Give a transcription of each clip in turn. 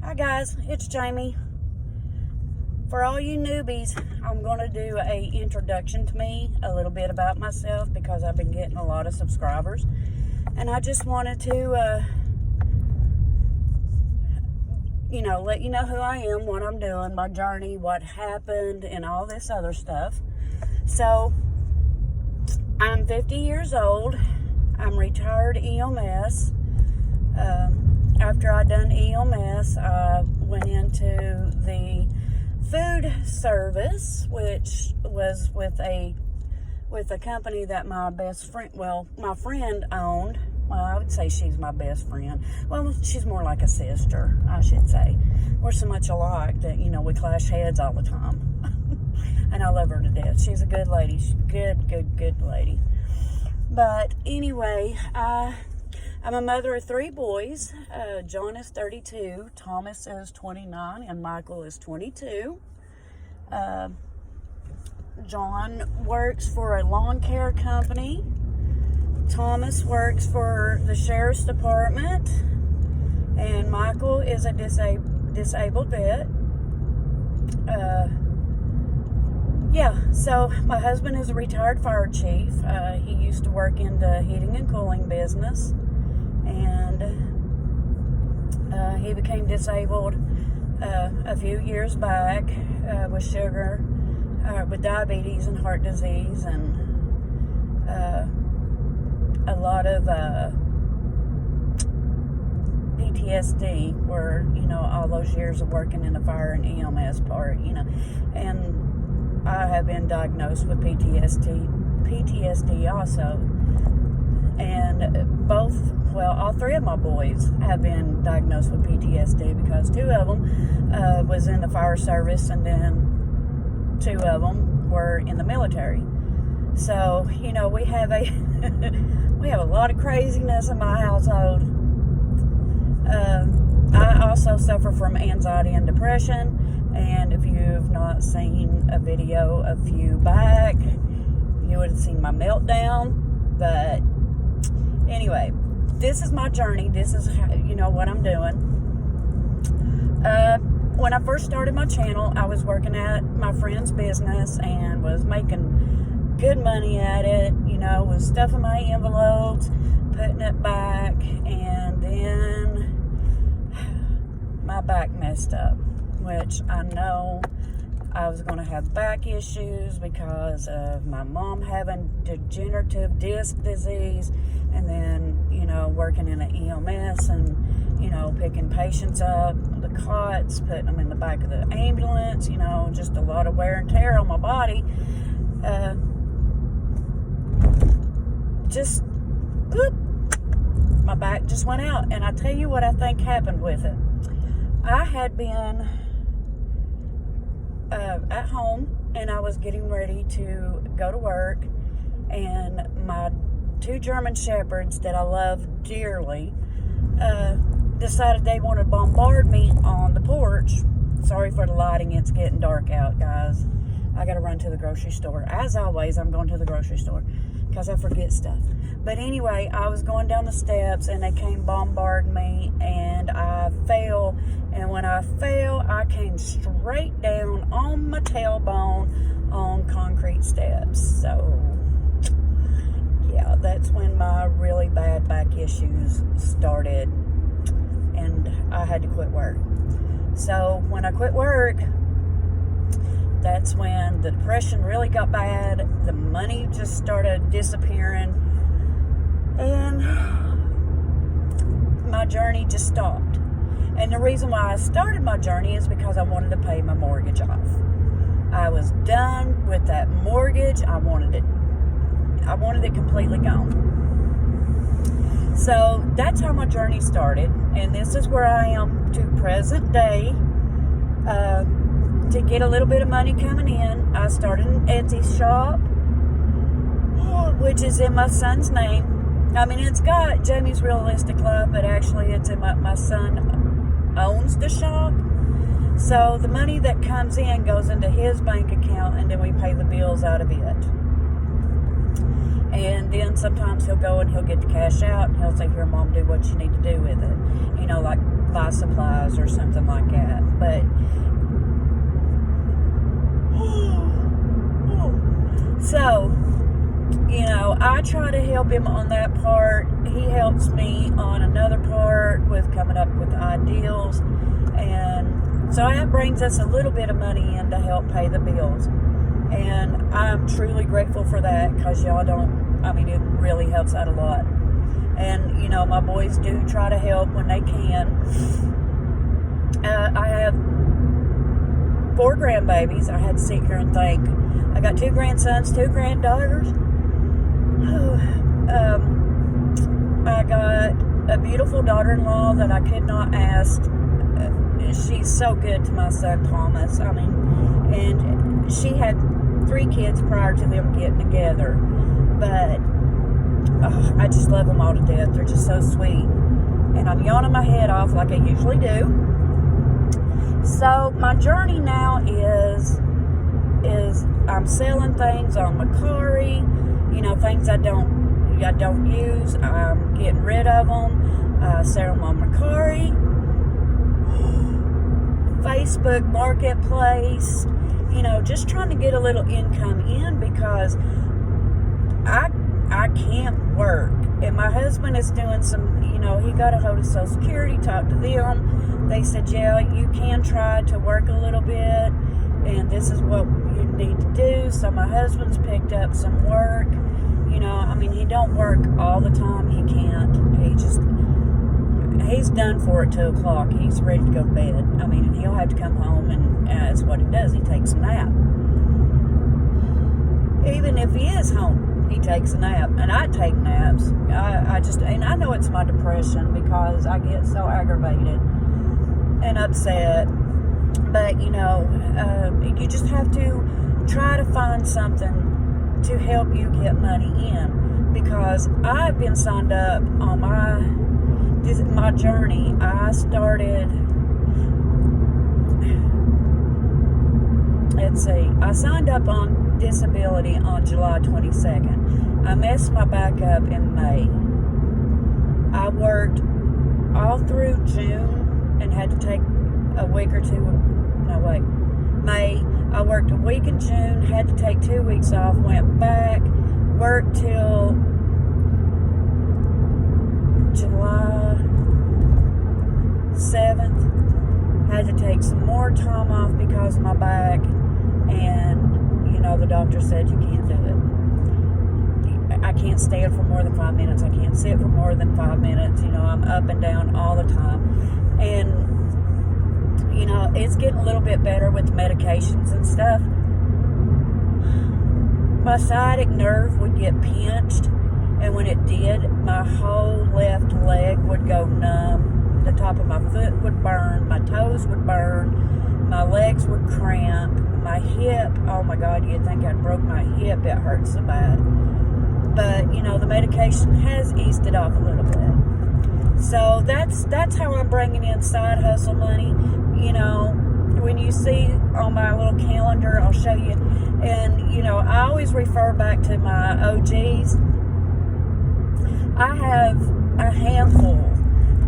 Hi guys, it's Jamie. For all you newbies, I'm going to do a introduction to me, a little bit about myself, because I've been getting a lot of subscribers. And I just wanted to, let you know who I am, what I'm doing, my journey, what happened, and all this other stuff. So, I'm 50 years old. I'm retired EMS. After I done EMS, I went into the food service, which was with a company that my friend owned. Well, I would say she's my best friend. Well, she's more like a sister, I should say. We're so much alike that, we clash heads all the time. And I love her to death. She's a good lady. She's a good lady. But anyway, I'm a mother of 3 boys. John is 32, Thomas is 29, and Michael is 22. John works for a lawn care company. Thomas works for the sheriff's department. And Michael is a disabled vet. So my husband is a retired fire chief. He used to work in the heating and cooling business. And he became disabled a few years back with with diabetes and heart disease, and a lot of PTSD, where, all those years of working in the fire and EMS part, and I have been diagnosed with PTSD also. And all 3 of my boys have been diagnosed with PTSD, because 2 of them was in the fire service, and then 2 of them were in the military. So, we have a we have a lot of craziness in my household. I also suffer from anxiety and depression, and if you've not seen a video a few back, you would have seen my meltdown. But anyway, this is my journey. This is, what I'm doing. When I first started my channel, I was working at my friend's business and was making good money at it, was stuffing my envelopes, putting it back, and then my back messed up, which I know I was going to have back issues because of my mom having degenerative disc disease, and then, working in an EMS and, picking patients up, the cots, putting them in the back of the ambulance, just a lot of wear and tear on my body. My back just went out, and I tell you what I think happened with it. I had been at home, and I was getting ready to go to work, and my 2 German Shepherds that I love dearly decided they wanted to bombard me on the porch. Sorry for the lighting, it's getting dark out, guys. I gotta run to the grocery store. As always, I'm going to the grocery store because I forget stuff. But anyway, I was going down the steps, and they came bombarding me, and I fell. And when I fell, I came straight down on my tailbone on concrete steps. So, yeah, that's when my really bad back issues started, and I had to quit work. So when I quit work, that's when the depression really got bad. The money just started disappearing, and my journey just stopped. And the reason why I started my journey is because I wanted to pay my mortgage off. I was done with that mortgage. I wanted it completely gone. So that's how my journey started, and this is where I am to present day. To get a little bit of money coming in, I started an Etsy shop, which is in my son's name. I mean, it's got Jamie's Realistic Love, but actually it's in my son owns the shop. So the money that comes in goes into his bank account, and then we pay the bills out of it. And then sometimes he'll go and he'll get the cash out, and he'll say, "Here, Mom, do what you need to do with it." Like buy buy supplies or something like that. But so, you know, I try to help him on that part. He helps me on another part with coming up with ideals. And so that brings us a little bit of money in to help pay the bills. And I'm truly grateful for that, because y'all it really helps out a lot. And, you know, my boys do try to help when they can. I have 4 grandbabies. I had to sit here and think. I got 2 grandsons, 2 granddaughters. I got a beautiful daughter-in-law that I could not ask. She's so good to my son Thomas. And she had 3 kids prior to them getting together. But I just love them all to death. They're just so sweet. And I'm yawning my head off like I usually do. So my journey now is I'm selling things on Mercari, you know, things I don't use. I'm getting rid of them, selling them on Mercari, Facebook Marketplace, you know, just trying to get a little income in, because I can't work. And my husband is doing some, you know, he got a hold of Social Security, talked to them. They said, yeah, you can try to work a little bit, and this is what you need to do. So my husband's picked up some work. You know, he don't work all the time. He can't. He's done for at 2 o'clock. He's ready to go to bed. And he'll have to come home, and that's what he does. He takes a nap. Even if he is home, he takes a nap. And I take naps. I know it's my depression, because I get so aggravated and upset. But, you know, you just have to try to find something to help you get money in, because I've been signed up on my journey. I started, I signed up on disability on July 22nd. I messed my back up in May. I worked all through June and had to take a week or two. May. I worked a week in June, had to take 2 weeks off, went back, worked till July 7th, had to take some more time off because of my back, and, you know, the doctor said you can't do it. I can't stand for more than 5 minutes. I can't sit for more than 5 minutes. You know, I'm up and down all the time. And, you know, it's getting a little bit better with the medications and stuff. My sciatic nerve would get pinched, and when it did, my whole left leg would go numb. The top of my foot would burn, my toes would burn, my legs would cramp, my hip, oh my God, you'd think I'd broke my hip, it hurts so bad. But, you know, the medication has eased it off a little bit. So that's how I'm bringing in side hustle money. You know, when you see on my little calendar, I'll show you. And, you know, I always refer back to my OGs. I have a handful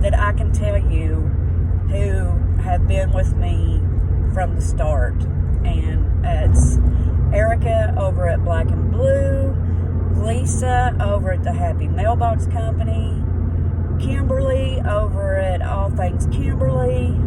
that I can tell you who have been with me from the start. And it's Erica over at Black and Blue, Lisa over at the Happy Mailbox Company, Kimberly over at All Things Kimberly,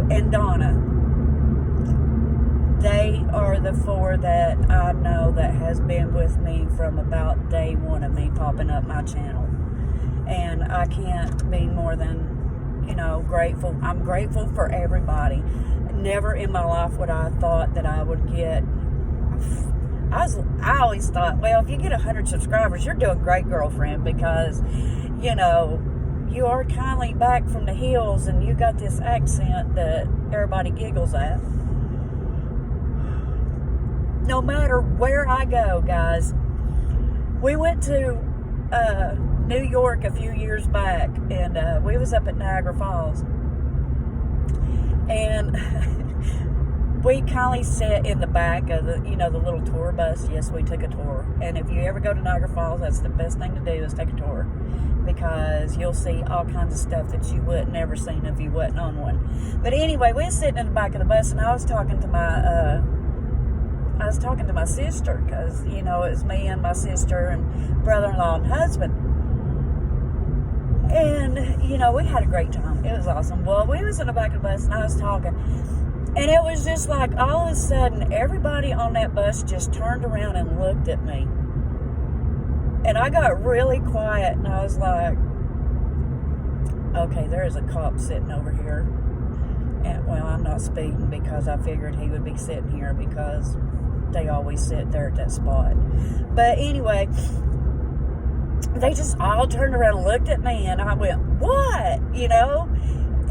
and Donna. They are the 4 that I know that has been with me from about day 1 of me popping up my channel. And I can't be more than, you know, grateful. I'm grateful for everybody. Never in my life would I have thought that I would get, I always thought, well, if you get 100 subscribers, you're doing great, girlfriend, because, you know, you are kindly back from the hills and you got this accent that everybody giggles at. No matter where I go, guys. We went to New York a few years back, and we was up at Niagara Falls. And we kindly sat in the back of the, the little tour bus. Yes, we took a tour. And if you ever go to Niagara Falls, that's the best thing to do is take a tour, because you'll see all kinds of stuff that you wouldn't never seen if you wasn't on one. But anyway, we were sitting in the back of the bus, and I was talking to my sister, because it was me and my sister and brother-in-law and husband. And we had a great time. It was awesome. Well, we was in the back of the bus, and I was talking, and it was just like all of a sudden everybody on that bus just turned around and looked at me. And I got really quiet, and I was like, okay, there is a cop sitting over here. And, well, I'm not speeding, because I figured he would be sitting here, because they always sit there at that spot. But anyway, they just all turned around and looked at me, and I went, what?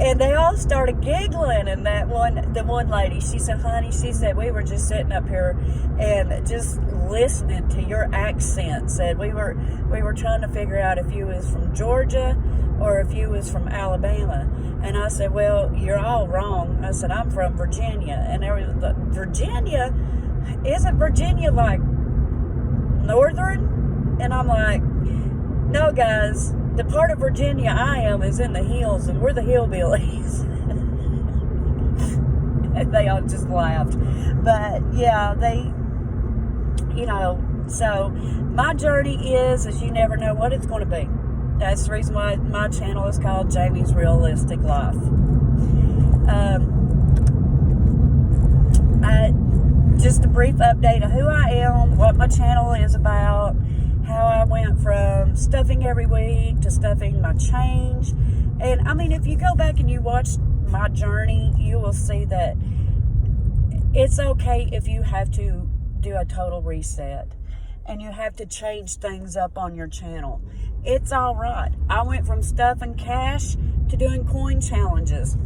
And they all started giggling, and the one lady, she said, honey, she said, we were just sitting up here and just listening to your accent. Said we were trying to figure out if you was from Georgia or if you was from Alabama. And I said, well, you're all wrong. I said, I'm from Virginia. And there was Virginia, isn't Virginia like northern? And I'm like, no, guys, the part of Virginia I am is in the hills, and we're the hillbillies. And they all just laughed. But yeah, so my journey is you never know what it's going to be. That's the reason why my channel is called Jamie's Realistic Life. Just a brief update of who I am, what my channel is about, how I went from stuffing every week to stuffing my change. And I mean, if you go back and you watch my journey, you will see that it's okay if you have to do a total reset and you have to change things up on your channel. It's all right. I went from stuffing cash to doing coin challenges.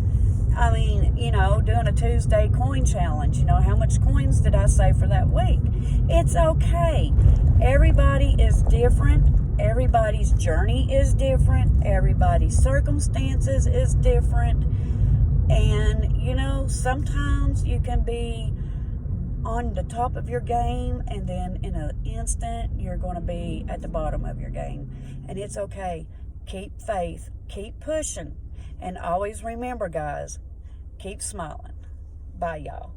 I mean, doing a Tuesday coin challenge. How much coins did I save for that week? It's okay. Everybody is different. Everybody's journey is different. Everybody's circumstances is different. And, sometimes you can be on the top of your game, and then in an instant, you're going to be at the bottom of your game. And it's okay. Keep faith. Keep pushing. And always remember, guys, keep smiling. Bye, y'all.